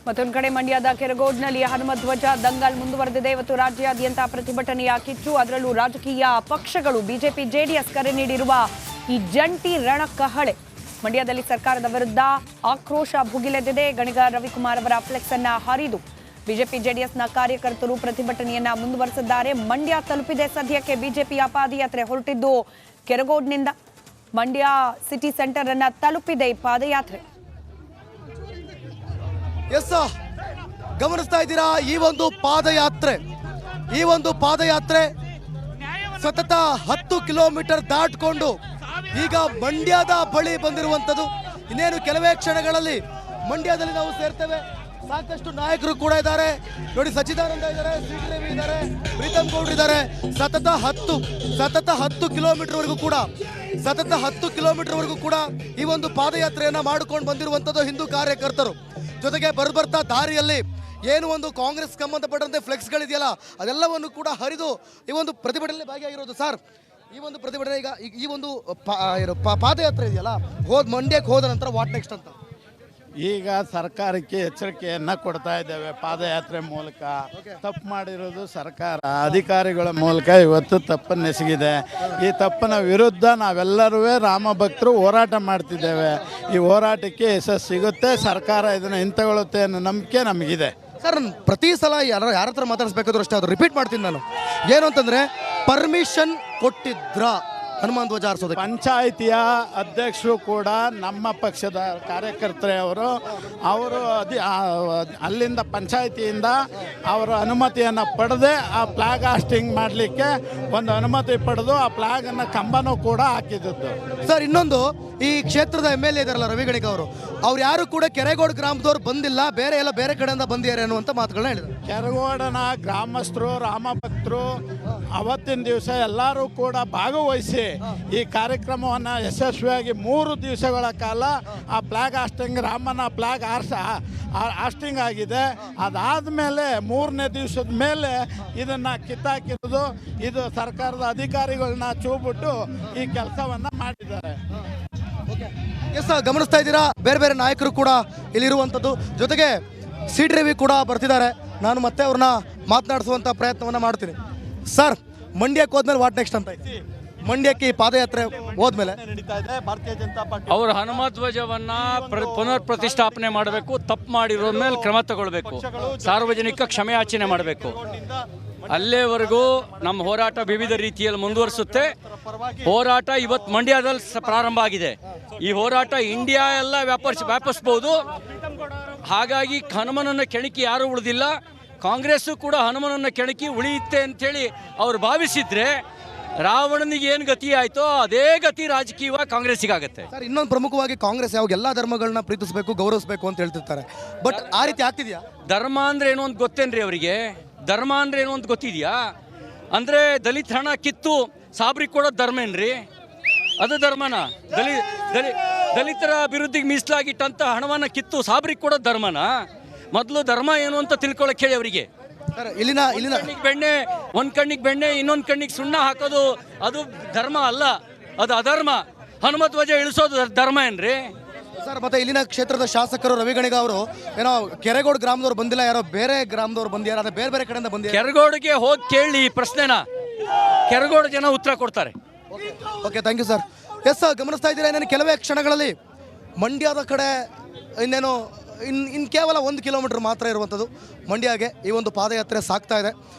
ಮತ್ತೊಂದು ಕಡೆ ಮಂಡ್ಯದ ಕೆರಗೋಡ್ನಲ್ಲಿ ಹನುಮಧ್ವಜ ದಂಗಲ್ ಮುಂದುವರೆದಿದೆ. ಇವತ್ತು ರಾಜ್ಯಾದ್ಯಂತ ಪ್ರತಿಭಟನೆಯ ಕಿಚ್ಚು. ಅದರಲ್ಲೂ ರಾಜಕೀಯ ಪಕ್ಷಗಳು ಬಿಜೆಪಿ ಜೆಡಿಎಸ್ ಕರೆ ನೀಡಿರುವ ಈ ಜಂಟಿ ರಣಕಹಳೆ. ಮಂಡ್ಯದಲ್ಲಿ ಸರ್ಕಾರದ ವಿರುದ್ಧ ಆಕ್ರೋಶ ಭುಗಿಲೆದ್ದಿದೆ. ಗಣಿಗ ರವಿಕುಮಾರ್ ಅವರ ಫ್ಲೆಕ್ಸ್ ಅನ್ನ ಹರಿದು ಬಿಜೆಪಿ ಜೆಡಿಎಸ್ನ ಕಾರ್ಯಕರ್ತರು ಪ್ರತಿಭಟನೆಯನ್ನ ಮುಂದುವರೆಸಿದ್ದಾರೆ. ಮಂಡ್ಯ ತಲುಪಿದೆ ಸದ್ಯಕ್ಕೆ ಬಿಜೆಪಿಯ ಪಾದಯಾತ್ರೆ. ಹೊರಟಿದ್ದು ಕೆರಗೋಡ್ನಿಂದ ಮಂಡ್ಯ ಸಿಟಿ ಸೆಂಟರ್ ಅನ್ನ ತಲುಪಿದೆ ಈ ಪಾದಯಾತ್ರೆ. ಎಸ್, ಗಮನಿಸ್ತಾ ಇದ್ದೀರಾ ಈ ಒಂದು ಪಾದಯಾತ್ರೆ ಸತತ 10 ಕಿಲೋಮೀಟರ್ ದಾಟ್ಕೊಂಡು ಈಗ ಮಂಡ್ಯದ ಬಳಿ ಬಂದಿರುವಂತದ್ದು. ಇನ್ನೇನು ಕೆಲವೇ ಕ್ಷಣಗಳಲ್ಲಿ ಮಂಡ್ಯದಲ್ಲಿ ನಾವು ಸೇರ್ತೇವೆ. ಸಾಕಷ್ಟು ನಾಯಕರು ಕೂಡ ಇದ್ದಾರೆ ನೋಡಿ. ಸಚ್ಚಿದಾನಂದ ಇದ್ದಾರೆ, ಸಿಟಿ ರವಿ ಇದ್ದಾರೆ, ಪ್ರೀತಮ್ ಗೌಡ್ರು ಇದ್ದಾರೆ. ಸತತ 10 ಕಿಲೋಮೀಟರ್ ಕೂಡ ಈ ಒಂದು ಪಾದಯಾತ್ರೆಯನ್ನ ಮಾಡಿಕೊಂಡು ಬಂದಿರುವಂತದ್ದು ಹಿಂದೂ ಕಾರ್ಯಕರ್ತರು. ಜೊತೆಗೆ ಬರ್ತಾ ದಾರಿಯಲ್ಲಿ ಏನು ಒಂದು ಕಾಂಗ್ರೆಸ್ ಸಂಬಂಧಪಟ್ಟಂತೆ ಫ್ಲೆಕ್ಸ್ಗಳಿದೆಯಲ್ಲ ಅದೆಲ್ಲವನ್ನು ಕೂಡ ಹರಿದು ಈ ಒಂದು ಪ್ರತಿಭಟನೆಯಲ್ಲಿ ಭಾಗಿಯಾಗಿರೋದು. ಸರ್, ಈ ಒಂದು ಪ್ರತಿಭಟನೆ ಈಗ ಈ ಒಂದು ಪಾದಯಾತ್ರೆ ಇದೆಯಲ್ಲ, ಮಂಡ್ಯಕ್ಕೆ ಹೋದ ನಂತರ ವಾಟ್ ನೆಕ್ಸ್ಟ್ ಅಂತ ಈಗ ಸರ್ಕಾರಕ್ಕೆ ಎಚ್ಚರಿಕೆಯನ್ನು ಕೊಡ್ತಾ ಇದ್ದೇವೆ. ಪಾದಯಾತ್ರೆ ಮೂಲಕ ತಪ್ಪು ಮಾಡಿರೋದು ಸರ್ಕಾರ ಅಧಿಕಾರಿಗಳ ಮೂಲಕ ಇವತ್ತು ತಪ್ಪನ್ನೆಸಗಿದೆ. ಈ ತಪ್ಪಿನ ವಿರುದ್ಧ ನಾವೆಲ್ಲರೂ ರಾಮ ಭಕ್ತರು ಹೋರಾಟ ಮಾಡ್ತಿದ್ದೇವೆ. ಈ ಹೋರಾಟಕ್ಕೆ ಯಶಸ್ಸು ಸಿಗುತ್ತೆ, ಸರ್ಕಾರ ಇದನ್ನು ಹಿಂತಗೊಳ್ಳುತ್ತೆ ಅನ್ನೋ ನಂಬಿಕೆ ನಮಗಿದೆ. ಸರ್, ಪ್ರತಿ ಸಲ ಯಾರ ಹತ್ರ ಮಾತಾಡಿಸ್ಬೇಕಾದ್ರೂ ಅಷ್ಟೇ ಅದು ರಿಪೀಟ್ ಮಾಡ್ತೀನಿ ನಾನು. ಏನು ಅಂತಂದರೆ, ಪರ್ಮಿಷನ್ ಕೊಟ್ಟಿದ್ರ ಹನುಮಾನ್ ಧ್ವಜ ಹಾರಿಸೋದಕ್ಕೆ? ಪಂಚಾಯಿತಿಯ ಅಧ್ಯಕ್ಷರು ಕೂಡ ನಮ್ಮ ಪಕ್ಷದ ಕಾರ್ಯಕರ್ತರೇ ಅವರು ಅಲ್ಲಿಂದ ಪಂಚಾಯಿತಿಯಿಂದ ಅವರ ಅನುಮತಿಯನ್ನು ಪಡೆದೇ ಆ ಫ್ಲಾಗ್ ಹಾಸ್ಟಿಂಗ್ ಮಾಡಲಿಕ್ಕೆ ಒಂದು ಅನುಮತಿ ಪಡೆದು ಆ ಫ್ಲಾಗನ್ನು ಕಂಬನೂ ಕೂಡ ಹಾಕಿದ್ದದ್ದು. ಸರ್, ಇನ್ನೊಂದು, ಈ ಕ್ಷೇತ್ರದ MLA ಇದಾರಲ್ಲ ರವಿ ಗಣಿಗ ಅವ್ರು ಯಾರು ಕೂಡ ಕೆರೆಗೋಡು ಗ್ರಾಮದವ್ರು ಬಂದಿಲ್ಲ, ಬೇರೆ ಕಡೆಯಿಂದ ಬಂದಿದ್ದಾರೆ ಅನ್ನುವಂಥ ಮಾತುಗಳನ್ನ ಹೇಳಿದ್ರು. ಕೆರಗೋಡನ ಗ್ರಾಮಸ್ಥರು, ರಾಮಭಕ್ತರು ಅವತ್ತಿನ ದಿವಸ ಎಲ್ಲರೂ ಕೂಡ ಭಾಗವಹಿಸಿ ಈ ಕಾರ್ಯಕ್ರಮವನ್ನು ಯಶಸ್ವಿಯಾಗಿ 3 ದಿವಸಗಳ ಕಾಲ ಆ ಫ್ಲಾಗ್ ಹಾಸ್ಟಿಂಗ್, ರಾಮನ ಫ್ಲಾಗ್ ಹಾಸ್ಟಿಂಗ್ ಆಗಿದೆ. ಅದಾದಮೇಲೆ 3ನೇ ದಿವಸದ ಮೇಲೆ ಇದನ್ನು ಕಿತ್ತಾಕಿರೋದು. ಇದು ಸರ್ಕಾರದ ಅಧಿಕಾರಿಗಳನ್ನ ಚೂಬಿಟ್ಟು ಈ ಕೆಲಸವನ್ನು ಮಾಡಿದ್ದಾರೆ. ಎಸ್, ಗಮನಿಸ್ತಾ ಇದ್ದೀರಾ ಬೇರೆ ನಾಯಕರು ಕೂಡ ಇಲ್ಲಿರುವಂಥದ್ದು. ಜೊತೆಗೆ ಸಿಟಿ ರವಿ ಕೂಡ ಬರ್ತಿದ್ದಾರೆ. ನಾನು ಮತ್ತೆ ಅವ್ರನ್ನ ಮಾತನಾಡಿಸುವಂಥ ಪ್ರಯತ್ನವನ್ನು ಮಾಡ್ತೀನಿ. ಸರ್, ಮಂಡ್ಯಕ್ಕೆ ಹೋದ್ಮೇಲೆ ವಾಟ್ ನೆಕ್ಸ್ಟ್ ಅಂತ? ಮಂಡ್ಯಕ್ಕೆ ಈ ಪಾದಯಾತ್ರೆ ಹೋದ್ಮೇಲೆ ಭಾರತೀಯ ಜನತಾ ಪಾರ್ಟಿ ಅವರು ಹನುಮಧ್ವಜವನ್ನ ಪುನರ್ ಪ್ರತಿಷ್ಠಾಪನೆ ಮಾಡಬೇಕು. ತಪ್ಪು ಮಾಡಿರೋ ಮೇಲೆ ಕ್ರಮ ತಗೊಳ್ಬೇಕು. ಸಾರ್ವಜನಿಕ ಕ್ಷಮೆಯಾಚನೆ ಮಾಡಬೇಕು. ಅಲ್ಲೇವರೆಗೂ ನಮ್ಮ ಹೋರಾಟ ವಿವಿಧ ರೀತಿಯಲ್ಲಿ ಮುಂದುವರಿಸುತ್ತೆ. ಹೋರಾಟ ಇವತ್ತು ಮಂಡ್ಯದಲ್ಲಿ ಪ್ರಾರಂಭ ಆಗಿದೆ. ಈ ಹೋರಾಟ ಇಂಡಿಯಾ ಎಲ್ಲ ವ್ಯಾಪಿಸ್ಬೋದು. ಹಾಗಾಗಿ ಹನುಮನನ್ನ ಕೆಣಕಿ ಯಾರೂ ಉಳಿದಿಲ್ಲ. ಕಾಂಗ್ರೆಸ್ಸು ಕೂಡ ಹನುಮನನ್ನ ಕೆಣಕಿ ಉಳಿಯುತ್ತೆ ಅಂಥೇಳಿ ಅವ್ರು ಭಾವಿಸಿದ್ರೆ ರಾವಣನಿಗೆ ಏನು ಗತಿ ಆಯ್ತೋ ಅದೇ ಗತಿ ರಾಜಕೀಯವಾಗಿ ಕಾಂಗ್ರೆಸ್ಸಿಗಾಗತ್ತೆ. ಸರ್, ಇನ್ನೊಂದು ಪ್ರಮುಖವಾಗಿ ಕಾಂಗ್ರೆಸ್ ಯಾವಾಗ ಎಲ್ಲ ಧರ್ಮಗಳನ್ನ ಪ್ರೀತಿಸಬೇಕು, ಗೌರವಿಸಬೇಕು ಅಂತ ಹೇಳ್ತಿರ್ತಾರೆ. ಬಟ್ ಆ ರೀತಿ ಆಗ್ತಿದೆಯಾ? ಧರ್ಮ ಅಂದ್ರೆ ಏನು ಅಂತ ಗೊತ್ತೇನ್ರಿ ಅವರಿಗೆ? ಧರ್ಮ ಅಂದ್ರೆ ಏನು ಅಂತ ಗೊತ್ತಿದೆಯಾ? ಅಂದರೆ ದಲಿತ ಹಣ ಕಿತ್ತು ಸಾಬ್ರಿಗೆ ಕೊಡೋದು ಧರ್ಮ ಏನ್ರಿ? ಅದು ಧರ್ಮನ? ದಲಿತರ ಅಭಿವೃದ್ಧಿಗೆ ಮೀಸಲಾಗಿಟ್ಟಂಥ ಹಣವನ್ನು ಕಿತ್ತು ಸಾಬ್ರಿಗೆ ಕೊಡೋದು ಧರ್ಮನ? ಮೊದಲು ಧರ್ಮ ಏನು ಅಂತ ತಿಳ್ಕೊಳಕ್ಕೆ ಹೇಳಿ ಅವರಿಗೆ. ಇಲ್ಲಿನ ಬೆಣ್ಣೆ, ಒಂದು ಕಣ್ಣಿಗೆ ಬೆಣ್ಣೆ, ಇನ್ನೊಂದು ಕಣ್ಣಿಗೆ ಸುಣ್ಣ ಹಾಕೋದು ಅದು ಧರ್ಮ ಅಲ್ಲ, ಅದು ಅಧರ್ಮ. ಹನುಮಧ್ವಜ ಇಳಿಸೋದು ಧರ್ಮ ಏನ್ರಿ? ಸರ್, ಮತ್ತೆ ಇಲ್ಲಿನ ಕ್ಷೇತ್ರದ ಶಾಸಕರು ರವಿ ಗಣಿಗ ಅವರು ಏನೋ ಕೆರೆಗೋಡು ಗ್ರಾಮದವ್ರು ಬಂದಿಲ್ಲ, ಯಾರೋ ಬೇರೆ ಗ್ರಾಮದವ್ರು ಬಂದಿದ್ದಾರೆ, ಅದೇ ಬೇರೆ ಕಡೆಯಿಂದ ಬಂದಿದ್ದಾರೆ. ಕೆರಗೋಡಿಗೆ ಹೋಗಿ ಕೇಳಿ ಈ ಪ್ರಶ್ನೆನ, ಕೆರಗೋಡು ಜನ ಉತ್ತರ ಕೊಡ್ತಾರೆ. Okay, thank you sir. Yes, ಗಮನಿಸ್ತಾ ಇದ್ದೀರಾ ಇನ್ನೇನು ಕೆಲವೇ ಕ್ಷಣಗಳಲ್ಲಿ ಮಂಡ್ಯದ ಕಡೆ ಇನ್ನೇನು ಇನ್ನು ಕೇವಲ 1 ಕಿಲೋಮೀಟರ್ ಮಾತ್ರ ಇರುವಂಥದ್ದು ಮಂಡ್ಯಗೆ ಈ ಒಂದು ಪಾದಯಾತ್ರೆ ಸಾಗ್ತಾ ಇದೆ.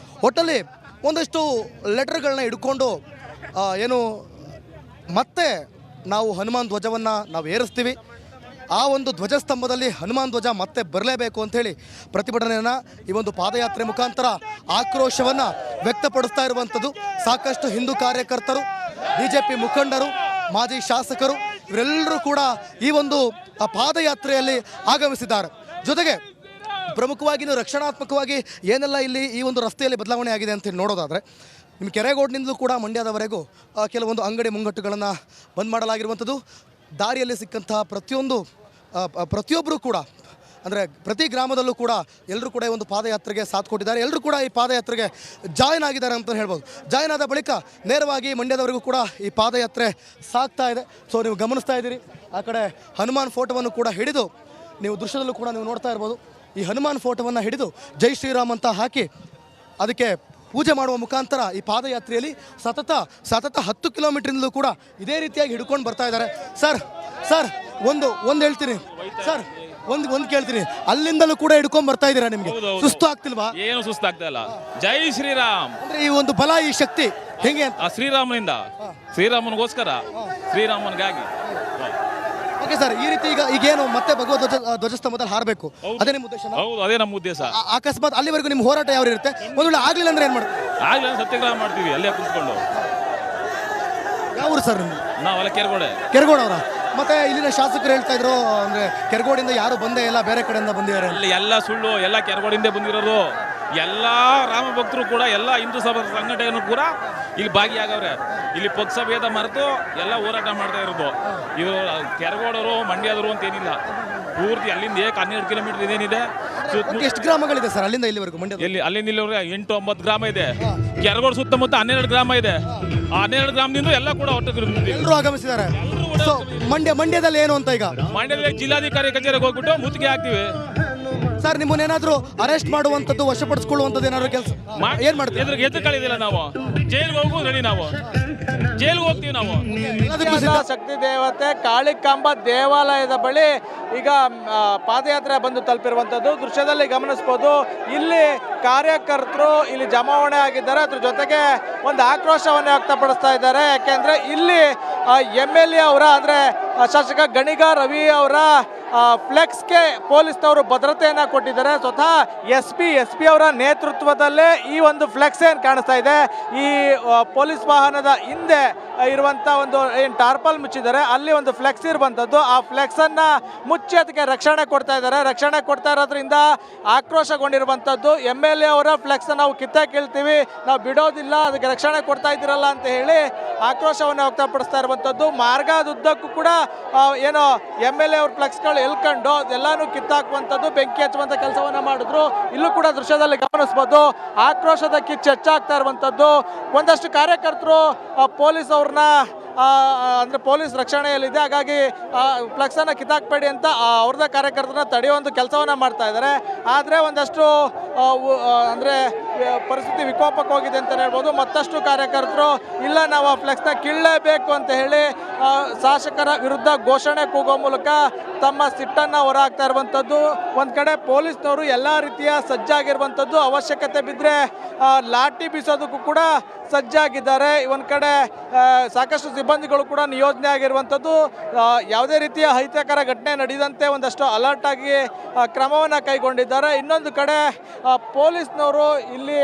ಒಟ್ಟಲ್ಲಿ ಒಂದಷ್ಟು ಲೆಟರ್ಗಳನ್ನ ಹಿಡ್ಕೊಂಡು ಏನು ಮತ್ತೆ ನಾವು ಹನುಮಾನ್ ಧ್ವಜವನ್ನು ನಾವು ಏರಿಸ್ತೀವಿ, ಆ ಒಂದು ಧ್ವಜಸ್ತಂಭದಲ್ಲಿ ಹನುಮಾನ್ ಧ್ವಜ ಮತ್ತೆ ಬರಲೇಬೇಕು ಅಂಥೇಳಿ ಪ್ರತಿಭಟನೆಯನ್ನು ಈ ಒಂದು ಪಾದಯಾತ್ರೆ ಮುಖಾಂತರ ಆಕ್ರೋಶವನ್ನು ವ್ಯಕ್ತಪಡಿಸ್ತಾ ಇರುವಂಥದ್ದು. ಸಾಕಷ್ಟು ಹಿಂದೂ ಕಾರ್ಯಕರ್ತರು, BJP ಮುಖಂಡರು, ಮಾಜಿ ಶಾಸಕರು ಇವರೆಲ್ಲರೂ ಕೂಡ ಈ ಒಂದು ಪಾದಯಾತ್ರೆಯಲ್ಲಿ ಆಗಮಿಸಿದ್ದಾರೆ. ಜೊತೆಗೆ ಪ್ರಮುಖವಾಗಿ ರಕ್ಷಣಾತ್ಮಕವಾಗಿ ಏನೆಲ್ಲ ಇಲ್ಲಿ ಈ ಒಂದು ರಸ್ತೆಯಲ್ಲಿ ಬದಲಾವಣೆ ಆಗಿದೆ ಅಂತ ನೋಡೋದಾದರೆ, ನಿಮ್ಮ ಕೆರೆಗೋಡಿನಿಂದಲೂ ಕೂಡ ಮಂಡ್ಯದವರೆಗೂ ಕೆಲವೊಂದು ಅಂಗಡಿ ಮುಂಗಟ್ಟುಗಳನ್ನು ಬಂದ್ ಮಾಡಲಾಗಿರುವಂಥದ್ದು. ದಾರಿಯಲ್ಲಿ ಸಿಕ್ಕಂತಹ ಪ್ರತಿಯೊಬ್ಬರು ಕೂಡ ಅಂದರೆ ಪ್ರತಿ ಗ್ರಾಮದಲ್ಲೂ ಕೂಡ ಎಲ್ಲರೂ ಕೂಡ ಈ ಒಂದು ಪಾದಯಾತ್ರೆಗೆ ಸಾಥ್ ಕೊಟ್ಟಿದ್ದಾರೆ. ಎಲ್ಲರೂ ಕೂಡ ಈ ಪಾದಯಾತ್ರೆಗೆ ಜಾಯ್ನ್ ಆಗಿದ್ದಾರೆ ಅಂತ ಹೇಳ್ಬೋದು. ಜಾಯ್ನ್ ಆದ ಬಳಿಕ ನೇರವಾಗಿ ಮಂಡ್ಯದವರೆಗೂ ಕೂಡ ಈ ಪಾದಯಾತ್ರೆ ಸಾಗ್ತಾ ಇದೆ. ಸೊ ನೀವು ಗಮನಿಸ್ತಾ ಇದ್ದೀರಿ, ಆ ಕಡೆ ಹನುಮಾನ್ ಫೋಟೋವನ್ನು ಕೂಡ ಹಿಡಿದು ನೀವು ದೃಶ್ಯದಲ್ಲೂ ಕೂಡ ನೀವು ನೋಡ್ತಾ ಇರ್ಬೋದು. ಈ ಹನುಮಾನ್ ಫೋಟೋವನ್ನು ಹಿಡಿದು ಜೈ ಶ್ರೀರಾಮ್ ಅಂತ ಹಾಕಿ ಅದಕ್ಕೆ ಪೂಜೆ ಮಾಡುವ ಮುಖಾಂತರ ಈ ಪಾದಯಾತ್ರೆಯಲ್ಲಿ ಸತತ 10 ಕಿಲೋಮೀಟ್ರಿಂದಲೂ ಕೂಡ ಇದೇ ರೀತಿಯಾಗಿ ಹಿಡ್ಕೊಂಡು ಬರ್ತಾ ಇದ್ದಾರೆ. ಸರ್ ಒಂದು ಹೇಳ್ತೀನಿ ಸರ್, ಒಂದು ಕೇಳ್ತೀನಿ, ಅಲ್ಲಿಂದಲೂ ಕೂಡ ಹಿಡ್ಕೊಂಡ್ ಬರ್ತಾ ಇದ್ದೀರಾ, ನಿಮಗೆ ಸುಸ್ತು ಆಗ್ತಿಲ್ವಾ? ಏನು ಸುಸ್ತಾಗ್ತಾ ಇಲ್ಲ. ಜೈ ಶ್ರೀರಾಮ್ ಅಂದ್ರೆ ಈ ಒಂದು ಬಲ, ಈ ಶಕ್ತಿ ಹೆಂಗೆ ಅಂತ? ಆ ಶ್ರೀರಾಮನಿಂದ, ಶ್ರೀರಾಮನಿಗೋಸ್ಕರ, ಶ್ರೀರಾಮನಿಗಾಗಿ. ಓಕೆ ಸರ್, ಈ ರೀತಿ ಈಗೇನು ಮತ್ತೆ ಭಗವದ್ ಧ್ವಜಸ್ತಂಭದಲ್ಲಿ ಹಾರಬೇಕು, ಅದೇ ನಿಮ್ಮ ಉದ್ದೇಶ? ಹೌದು, ಅದೇ ನಮ್ಮ ಉದ್ದೇಶ. ಅಕಸ್ಮಾತ್ ಅಲ್ಲಿವರೆಗೂ ನಿಮ್ಮ ಹೋರಾಟ ಯಾವ ಇರುತ್ತೆ? ಒಂದು ವೇಳೆ ಆಗ್ಲಿಲ್ಲ ಅಂದ್ರೆ ಏನ್ ಮಾಡ್ತೀವಿ? ಆಗ್ಲೇ ಸತ್ಯಾಗ್ರಹ ಮಾಡ್ತೀವಿ ಅಲ್ಲೇ ಕುತ್ಕೊಂಡು. ಯಾವ ಊರು ಸರ್ ನಿಮ್ದು? ನಾವೆಲ್ಲ ಕೆರಗೋಡ ಅವರ? ಮತ್ತೆ ಇಲ್ಲಿನ ಶಾಸಕರು ಹೇಳ್ತಾ ಇದ್ರು ಅಂದ್ರೆ ಕೆರಗೋಡಿಂದ ಯಾರು ಬಂದೇ ಇಲ್ಲ, ಬೇರೆ ಕಡೆಯಿಂದ ಬಂದಿದ್ದಾರೆ. ಅಲ್ಲಿ ಎಲ್ಲ ಸುಳ್ಳು, ಎಲ್ಲ ಕೆರಗೋಡಿಂದ ಬಂದಿರೋರು. ಎಲ್ಲ ರಾಮ ಭಕ್ತರು ಕೂಡ, ಎಲ್ಲ ಹಿಂದೂ ಸಭಾ ಸಂಘಟನೆಗಳು ಕೂಡ ಇಲ್ಲಿ ಭಾಗಿಯಾಗವ್ರೆ. ಇಲ್ಲಿ ಪಕ್ಷಭೇದ ಮರೆತು ಎಲ್ಲ ಹೋರಾಟ ಮಾಡ್ತಾ ಇರೋದು. ಇದು ಕೆರಗೋಡವರು ಮಂಡ್ಯದವರು ಅಂತ ಏನಿಲ್ಲ, ಪೂರ್ತಿ ಅಲ್ಲಿಂದ 12 ಕಿಲೋಮೀಟರ್ ಇದೇನಿದೆ. ಎಷ್ಟು ಗ್ರಾಮಗಳಿದೆ ಸರ್ ಅಲ್ಲಿಂದ ಇಲ್ಲಿವರೆಗೂ ಮಂಡ್ಯ? ಅಲ್ಲಿಂದ ಇಲ್ಲಿವರೆಗೆ 8-9 ಗ್ರಾಮ ಇದೆ. ಕೆರಗೋಡ ಸುತ್ತಮುತ್ತ 12 ಗ್ರಾಮ ಇದೆ. ಆ 12 ಗ್ರಾಮದಿಂದ ಎಲ್ಲ ಕೂಡ ಒಟ್ಟು ಎಲ್ಲರೂ ಆಗಮಿಸಿದ್ದಾರೆ. ಸೊ ಮಂಡ್ಯದಲ್ಲಿ ಏನು ಅಂತ? ಈಗ ಮಂಡ್ಯದಲ್ಲಿ ಜಿಲ್ಲಾಧಿಕಾರಿ ಕಚೇರಿಗೆ ಹೋಗ್ಬಿಟ್ಟು ಮುತ್ತಿಗೆ ಹಾಕ್ತಿವಿ. ಸರ್, ನಿಮ್ಮನ್ನೇನಾದ್ರೂ ಅರೆಸ್ಟ್ ಮಾಡುವಂಥದ್ದು, ವಶಪಡಿಸ್ಕೊಳ್ಳುವಂಥದ್ದು ಏನಾದ್ರು ಕೆಲಸ ಏನ್ ಮಾಡ್ತೀವಿ? ಎದ್ದು ಕಳಿದಿಲ್ಲ ನಾವು. ಜೈಲ್ಗೆ ಹೋಗು ರೆಡಿ, ನಾವು ಜೈಲ್ಗೆ ಹೋಗ್ತೀವಿ. ನಾವು ಶಕ್ತಿ ದೇವತೆ ಕಾಳಿಕಾಂಬ ದೇವಾಲಯದ ಬಳಿ ಈಗ ಪಾದಯಾತ್ರೆ ಬಂದು ತಲುಪಿರುವಂಥದ್ದು ದೃಶ್ಯದಲ್ಲಿ ಗಮನಿಸಬಹುದು. ಇಲ್ಲಿ ಕಾರ್ಯಕರ್ತರು ಇಲ್ಲಿ ಜಮಾವಣೆ ಆಗಿದ್ದಾರೆ. ಅದ್ರ ಜೊತೆಗೆ ಒಂದು ಆಕ್ರೋಶವನ್ನು ವ್ಯಕ್ತಪಡಿಸ್ತಾ ಇದ್ದಾರೆ. ಯಾಕೆಂದ್ರೆ ಇಲ್ಲಿ MLA ಅವರ ಅಂದ್ರೆ ಶಾಸಕ ಗಣಿಗ ರವಿ ಅವರ ಫ್ಲೆಕ್ಸ್ಗೆ ಪೊಲೀಸ್ನವರು ಭದ್ರತೆಯನ್ನು ಕೊಟ್ಟಿದ್ದಾರೆ. ಸ್ವತಃ ಎಸ್ ಪಿ ಅವರ ನೇತೃತ್ವದಲ್ಲೇ ಈ ಒಂದು ಫ್ಲೆಕ್ಸ್ ಏನು ಕಾಣಿಸ್ತಾ ಇದೆ, ಈ ಪೊಲೀಸ್ ವಾಹನದ ಹಿಂದೆ ಇರುವಂಥ ಒಂದು ಏನು ಟಾರ್ಪಲ್ ಮುಚ್ಚಿದ್ದಾರೆ, ಅಲ್ಲಿ ಒಂದು ಫ್ಲೆಕ್ಸ್ ಇರುವಂಥದ್ದು. ಆ ಫ್ಲೆಕ್ಸನ್ನು ಮುಚ್ಚಿ ಅದಕ್ಕೆ ರಕ್ಷಣೆ ಕೊಡ್ತಾ ಇದ್ದಾರೆ. ರಕ್ಷಣೆ ಕೊಡ್ತಾ ಇರೋದ್ರಿಂದ ಆಕ್ರೋಶಗೊಂಡಿರುವಂಥದ್ದು. MLA ಅವರ ಫ್ಲೆಕ್ಸ್ ನಾವು ಕಿತ್ತಾಕೀಳ್ತೀವಿ, ನಾವು ಬಿಡೋದಿಲ್ಲ, ಅದಕ್ಕೆ ರಕ್ಷಣೆ ಕೊಡ್ತಾ ಇದ್ದೀರಲ್ಲ ಅಂತ ಹೇಳಿ ಆಕ್ರೋಶವನ್ನು ವ್ಯಕ್ತಪಡಿಸ್ತಾ ಇರುವಂಥದ್ದು. ಮಾರ್ಗದುದ್ದಕ್ಕೂ ಕೂಡ ಏನೋ MLA ಅವ್ರ ಫ್ಲೆಕ್ಸ್ಗಳು ಎಲ್ಕೊಂಡು ಅದೆಲ್ಲಾನು ಕಿತ್ತಾಕುವಂಥದ್ದು, ಬೆಂಕಿ ಹಚ್ಚುವಂಥ ಕೆಲಸವನ್ನು ಮಾಡಿದ್ರು. ಇಲ್ಲೂ ಕೂಡ ದೃಶ್ಯದಲ್ಲಿ ಗಮನಿಸ್ಬೋದು. ಆಕ್ರೋಶದ ಕಿಚ್ಚು ಹೆಚ್ಚಾಗ್ತಾ ಇರುವಂಥದ್ದು. ಒಂದಷ್ಟು ಕಾರ್ಯಕರ್ತರು ಪೊಲೀಸ್ ಅವ್ರನ್ನ ಅಂದರೆ ಪೊಲೀಸ್ ರಕ್ಷಣೆಯಲ್ಲಿದೆ, ಹಾಗಾಗಿ ಫ್ಲೆಕ್ಸನ್ನು ಕಿತ್ತಾಕಬೇಡಿ ಅಂತ ಅವ್ರದ್ದೇ ಕಾರ್ಯಕರ್ತರನ್ನ ತಡೆಯುವಂಥ ಕೆಲಸವನ್ನು ಮಾಡ್ತಾ ಇದ್ದಾರೆ. ಆದರೆ ಒಂದಷ್ಟು ಅಂದರೆ ಪರಿಸ್ಥಿತಿ ವಿಕೋಪಕ್ಕೆ ಹೋಗಿದೆ ಅಂತ ಹೇಳ್ಬೋದು. ಮತ್ತಷ್ಟು ಕಾರ್ಯಕರ್ತರು ಇಲ್ಲ, ನಾವು ಆ ಫ್ಲೆಕ್ಸ್ನ ಕೀಳಲೇಬೇಕು ಅಂತ ಹೇಳಿ ಶಾಸಕರ ವಿರುದ್ಧ ಘೋಷಣೆ ಕೂಗೋ ಮೂಲಕ ತಮ್ಮ ಸಿಟ್ಟನ್ನು ಹೊರಹಾಕ್ತಾ ಇರುವಂಥದ್ದು. ಒಂದು ಕಡೆ ಪೊಲೀಸ್ನವರು ಎಲ್ಲ ರೀತಿಯ ಸಜ್ಜಾಗಿರುವಂಥದ್ದು, ಅವಶ್ಯಕತೆ ಬಿದ್ದರೆ ಲಾಠಿ ಬೀಸೋದಕ್ಕೂ ಕೂಡ ಸಜ್ಜಾಗಿದ್ದಾರೆ. ಒಂದು ಕಡೆ ಸಾಕಷ್ಟು ಸಿಬ್ಬಂದಿಗಳು ಕೂಡ ನಿಯೋಜನೆ ಆಗಿರುವಂಥದ್ದು. ಯಾವುದೇ ರೀತಿಯ ಅಹಿತಕರ ಘಟನೆ ನಡೆದಂತೆ ಒಂದಷ್ಟು ಅಲರ್ಟ್ ಆಗಿ ಕ್ರಮವನ್ನು ಕೈಗೊಂಡಿದ್ದಾರೆ. ಇನ್ನೊಂದು ಕಡೆ ಪೊಲೀಸ್ನವರು ಇಲ್ಲಿ